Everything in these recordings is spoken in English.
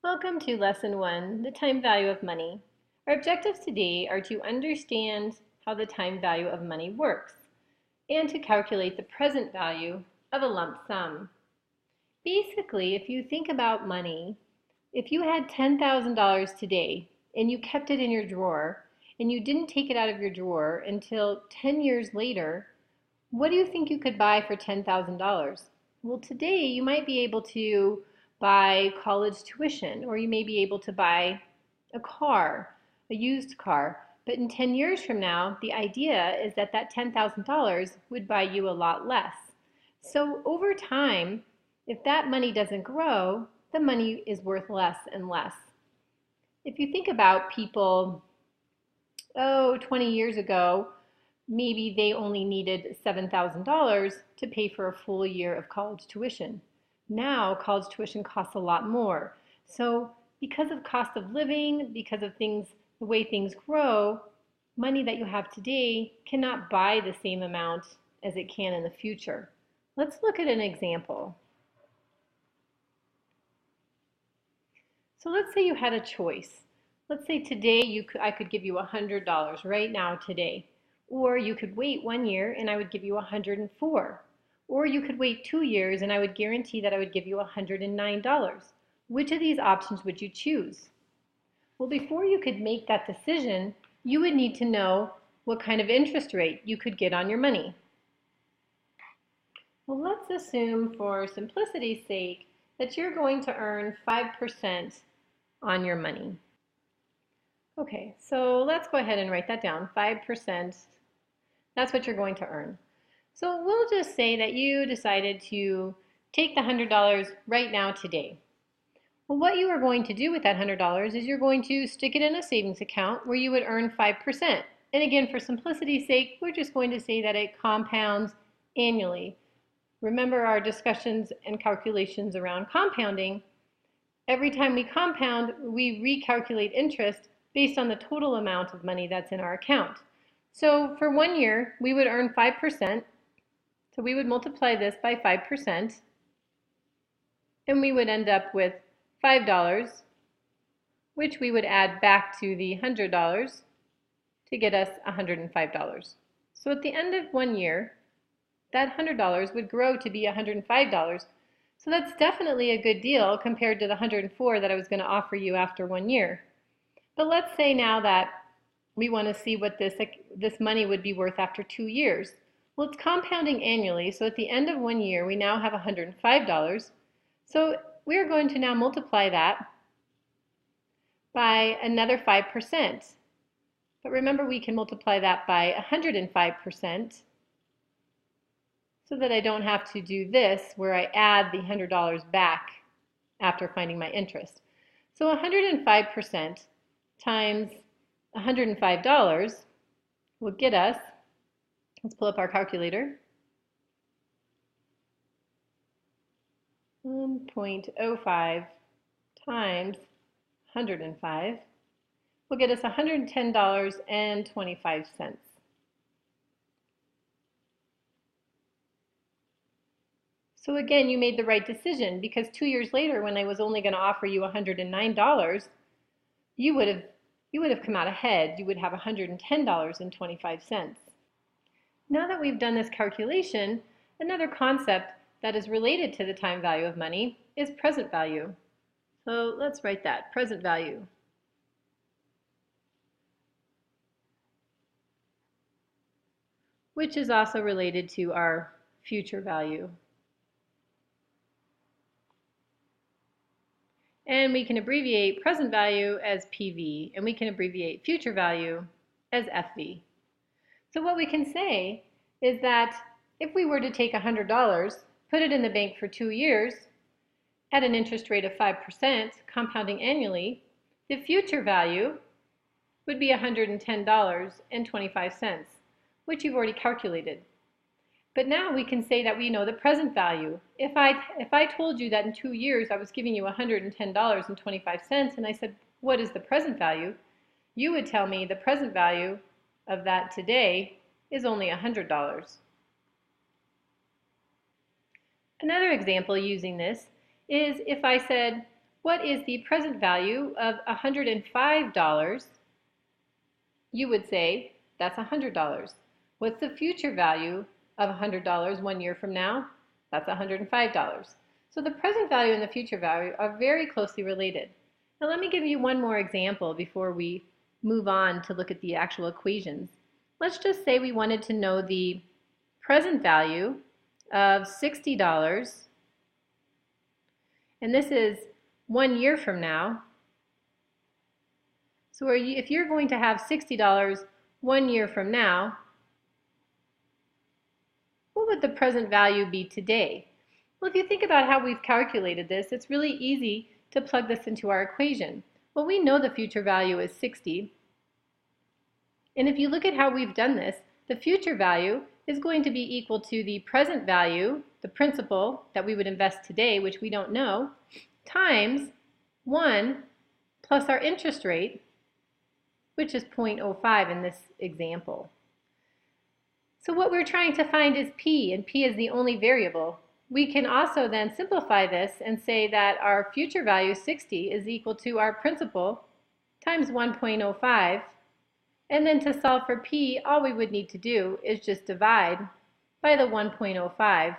Welcome to Lesson 1, the time value of money. Our objectives today are to understand how the time value of money works and to calculate the present value of a lump sum. Basically, if you think about money, if you had $10,000 today and you kept it in your drawer and you didn't take it out of your drawer until 10 years later, what do you think you could buy for $10,000? Well, today you might be able to buy college tuition, or you may be able to buy a car, a used car. But in 10 years from now, the idea is that that $10,000 would buy you a lot less. So over time, if that money doesn't grow, the money is worth less and less. If you think about people, 20 years ago, maybe they only needed $7,000 to pay for a full year of college tuition. Now college tuition costs a lot more. So because of cost of living, because of the way things grow, money that you have today cannot buy the same amount as it can in the future. Let's look at an example. So let's say you had a choice. Let's say today I could give you $100 right now today. Or you could wait 1 year and I would give you 104. Or you could wait 2 years and I would guarantee that I would give you $109. Which of these options would you choose? Well, before you could make that decision, you would need to know what kind of interest rate you could get on your money. Well, let's assume for simplicity's sake that you're going to earn 5% on your money. Okay, so let's go ahead and write that down. 5%, that's what you're going to earn. So we'll just say that you decided to take the $100 right now today. Well, what you are going to do with that $100 is you're going to stick it in a savings account where you would earn 5%. And again, for simplicity's sake, we're just going to say that it compounds annually. Remember our discussions and calculations around compounding. Every time we compound, we recalculate interest based on the total amount of money that's in our account. So for 1 year, we would earn 5%. So we would multiply this by 5%, and we would end up with $5, which we would add back to the $100 to get us $105. So at the end of 1 year, that $100 would grow to be $105. So that's definitely a good deal compared to the $104 that I was going to offer you after 1 year. But let's say now that we want to see what this money would be worth after 2 years. Well, it's compounding annually, so at the end of 1 year, we now have $105. So we're going to now multiply that by another 5%. But remember, we can multiply that by 105% so that I don't have to do this where I add the $100 back after finding my interest. So 105% times $105 will get us, let's pull up our calculator, 1.05 times 105 will get us $110.25. So again, you made the right decision because 2 years later, when I was only going to offer you $109, you would have come out ahead. You would have $110.25. Now that we've done this calculation, another concept that is related to the time value of money is present value. So let's write that, present value. Which is also related to our future value. And we can abbreviate present value as PV, and we can abbreviate future value as FV. So what we can say is that if we were to take $100, put it in the bank for 2 years, at an interest rate of 5%, compounding annually, the future value would be $110.25, which you've already calculated. But now we can say that we know the present value. If I told you that in 2 years I was giving you $110.25 and I said, what is the present value? You would tell me the present value of that today is only $100. Another example using this is if I said, what is the present value of $105? You would say that's $100. What's the future value of $100 1 year from now? That's $105. So the present value and the future value are very closely related. Now let me give you one more example before we move on to look at the actual equations. Let's just say we wanted to know the present value of $60, and this is 1 year from now. So if you're going to have $60 1 year from now, what would the present value be today? Well, if you think about how we've calculated this, it's really easy to plug this into our equation. Well, we know the future value is 60. And if you look at how we've done this, the future value is going to be equal to the present value, the principal that we would invest today, which we don't know, times 1 plus our interest rate, which is 0.05 in this example. So what we're trying to find is P, and P is the only variable. We can also then simplify this and say that our future value, 60, is equal to our principal times 1.05. And then to solve for P, all we would need to do is just divide by the 1.05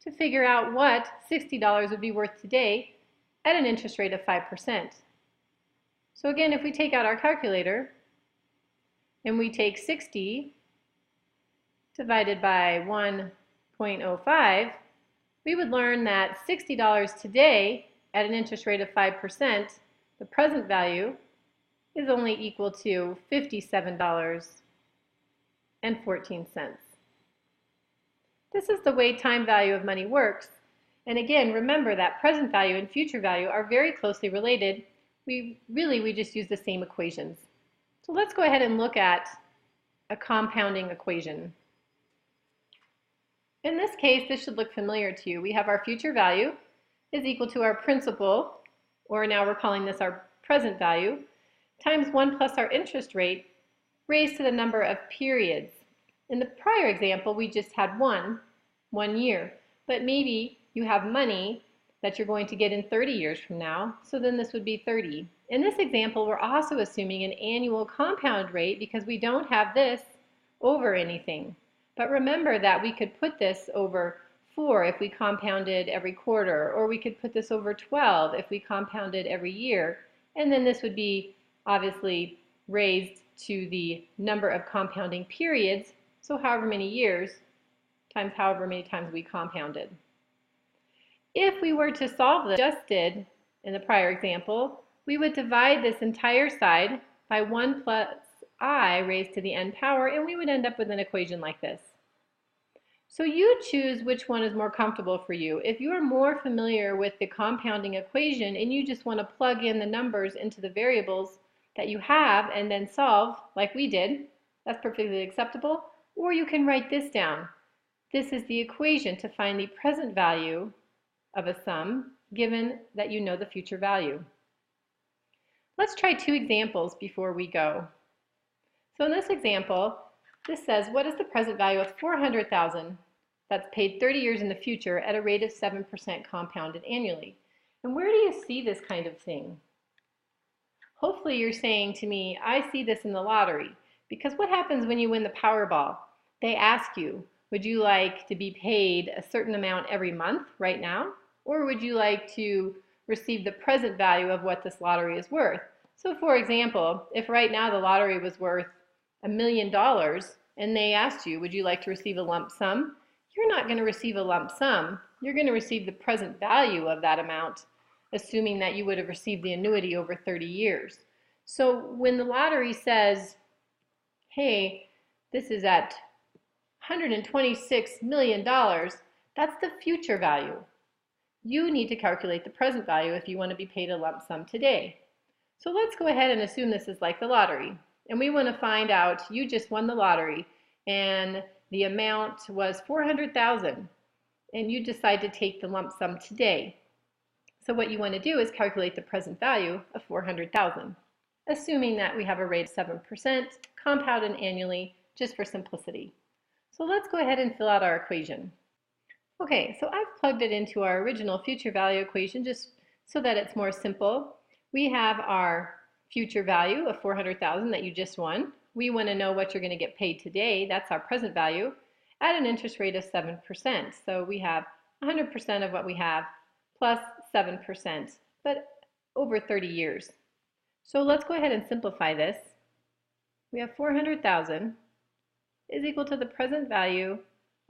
to figure out what $60 would be worth today at an interest rate of 5%. So again, if we take out our calculator and we take 60 divided by 1.05, we would learn that $60 today at an interest rate of 5%, the present value is only equal to $57.14. This is the way time value of money works. And again, remember that present value and future value are very closely related. We just use the same equations. So let's go ahead and look at a compounding equation. In this case, this should look familiar to you. We have our future value is equal to our principal, or now we're calling this our present value, times 1 plus our interest rate raised to the number of periods. In the prior example, we just had one year, but maybe you have money that you're going to get in 30 years from now, so then this would be 30. In this example, we're also assuming an annual compound rate because we don't have this over anything. But remember that we could put this over 4 if we compounded every quarter, or we could put this over 12 if we compounded every year, and then this would be obviously raised to the number of compounding periods, so however many years times however many times we compounded. If we were to solve this, just did in the prior example, we would divide this entire side by 1 plus I raised to the n power, and we would end up with an equation like this. So you choose which one is more comfortable for you. If you are more familiar with the compounding equation and you just want to plug in the numbers into the variables that you have and then solve like we did, that's perfectly acceptable. Or you can write this down. This is the equation to find the present value of a sum given that you know the future value. Let's try 2 examples before we go. So in this example, this says, what is the present value of $400,000 that's paid 30 years in the future at a rate of 7% compounded annually? And where do you see this kind of thing? Hopefully you're saying to me, I see this in the lottery. Because what happens when you win the Powerball? They ask you, would you like to be paid a certain amount every month right now? Or would you like to receive the present value of what this lottery is worth? So for example, if right now the lottery was worth $1 million and they asked you, would you like to receive a lump sum? You're not going to receive a lump sum. You're going to receive the present value of that amount, assuming that you would have received the annuity over 30 years. So when the lottery says, hey, this is at $126 million, that's the future value. You need to calculate the present value if you want to be paid a lump sum today. So let's go ahead and assume this is like the lottery. And we want to find out, you just won the lottery and the amount was $400,000 and you decide to take the lump sum today. So what you want to do is calculate the present value of $400,000, assuming that we have a rate of 7% compounded annually, just for simplicity. So let's go ahead and fill out our equation. Okay, so I've plugged it into our original future value equation just so that it's more simple, we have our future value of $400,000 that you just won. We want to know what you're going to get paid today. That's our present value at an interest rate of 7%. So we have 100% of what we have plus 7%, but over 30 years. So let's go ahead and simplify this. We have 400,000 is equal to the present value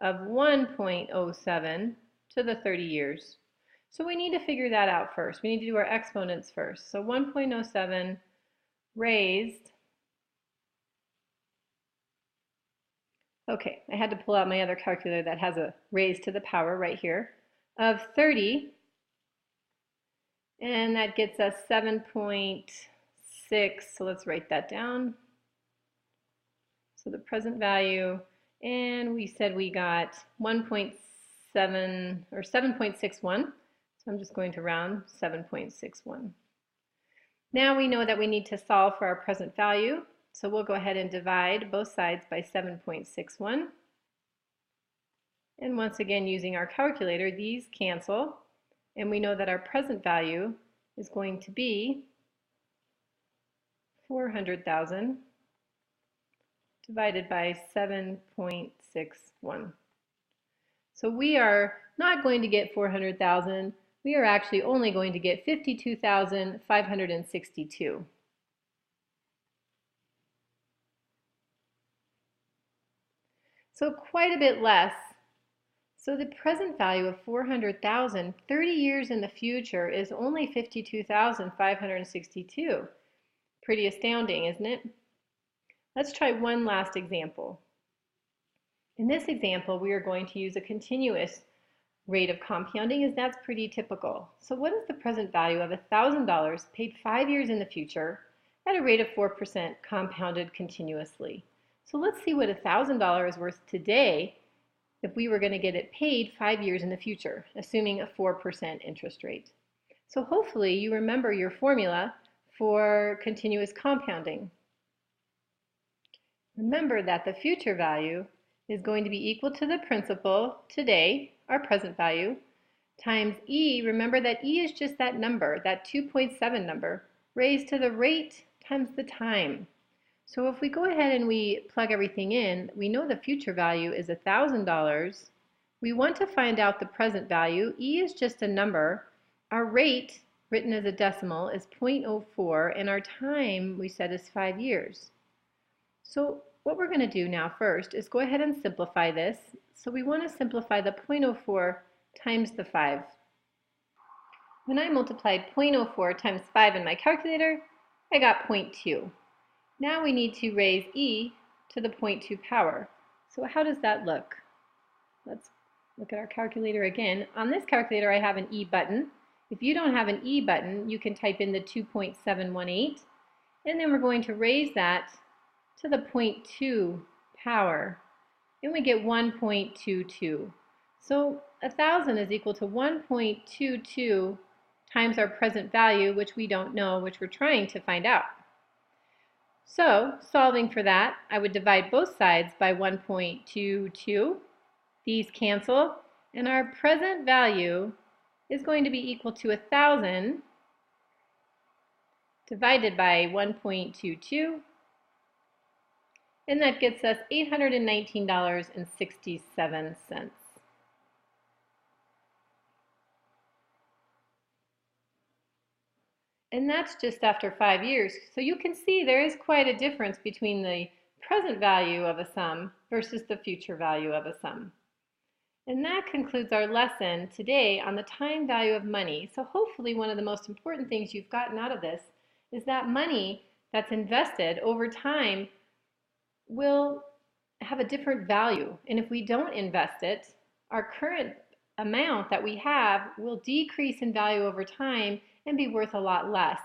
of 1.07 to the 30 years. So we need to figure that out first. We need to do our exponents first. So 1.07 raised, okay, I had to pull out my other calculator that has a raised to the power right here, of 30, and that gets us 7.6, so let's write that down. So the present value, and we said we got 1.7 or 7.61, so I'm just going to round 7.61. Now we know that we need to solve for our present value, so we'll go ahead and divide both sides by 7.61. And once again, using our calculator, these cancel, and we know that our present value is going to be 400,000 divided by 7.61. So we are not going to get 400,000. We are actually only going to get 52,562. So quite a bit less. So the present value of 400,000, 30 years in the future, is only 52,562. Pretty astounding, isn't it? Let's try one last example. In this example, we are going to use a continuous rate of compounding, as that's pretty typical. So what is the present value of $1,000 paid 5 years in the future at a rate of 4% compounded continuously? So let's see what $1,000 is worth today if we were going to get it paid 5 years in the future, assuming a 4% interest rate. So hopefully you remember your formula for continuous compounding. Remember that the future value is going to be equal to the principal today, our present value, times E. Remember that E is just that number, that 2.7 number, raised to the rate times the time. So if we go ahead and we plug everything in, we know the future value is $1,000. We want to find out the present value. E is just a number. Our rate, written as a decimal, is 0.04, and our time, we said, is 5 years. So what we're going to do now first is go ahead and simplify this. So we want to simplify the 0.04 times the 5. When I multiplied 0.04 times 5 in my calculator, I got 0.2. Now we need to raise e to the 0.2 power. So how does that look? Let's look at our calculator again. On this calculator I have an e button. If you don't have an e button, you can type in the 2.718, and then we're going to raise that to the 0.2 power, and we get 1.22. So 1,000 is equal to 1.22 times our present value, which we don't know, which we're trying to find out. So solving for that, I would divide both sides by 1.22. These cancel, and our present value is going to be equal to 1,000 divided by 1.22, and that gets us $819.67. And that's just after 5 years. So you can see there is quite a difference between the present value of a sum versus the future value of a sum. And that concludes our lesson today on the time value of money. So hopefully one of the most important things you've gotten out of this is that money that's invested over time will have a different value. And if we don't invest it, our current amount that we have will decrease in value over time and be worth a lot less.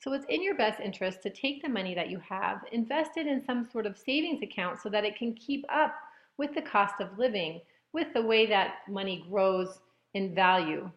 So it's in your best interest to take the money that you have, invest it in some sort of savings account so that it can keep up with the cost of living, with the way that money grows in value.